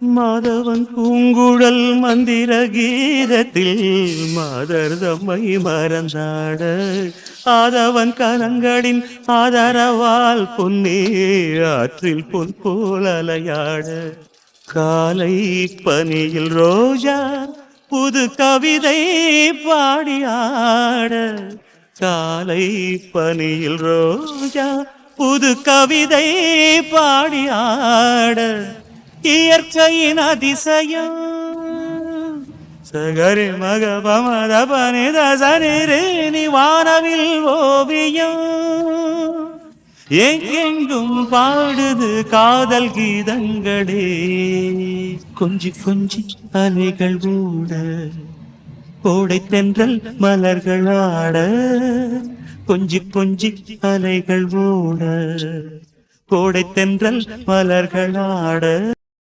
மாதவன் பூங்குழல் மந்திர கீதத்தில் மாதர் தம்மை மறந்தாட ஆதவன் கரங்களின் ஆதரவால் பொன்னே ஆற்றில் பொன் போல் அலையாட காலை பனியில் ரோஜா புது கவிதை பாடியாட காலை பனியில் ரோஜா புது கவிதை பாடியாட இயற்கையின் அதிசயம் சகரி மக பமத பனித சனிரேனி வானவில் ஓவியம் எங்கெங்கும் பாடுது காதல் கீதங்களே கொஞ்சி கொஞ்சி அலைகள் ஊட கோடை தென்றல் மலர்கள் ஆட கொஞ்சி கொஞ்சி அலைகள் ஓட கோடை தென்றல் மலர்கள் ஆட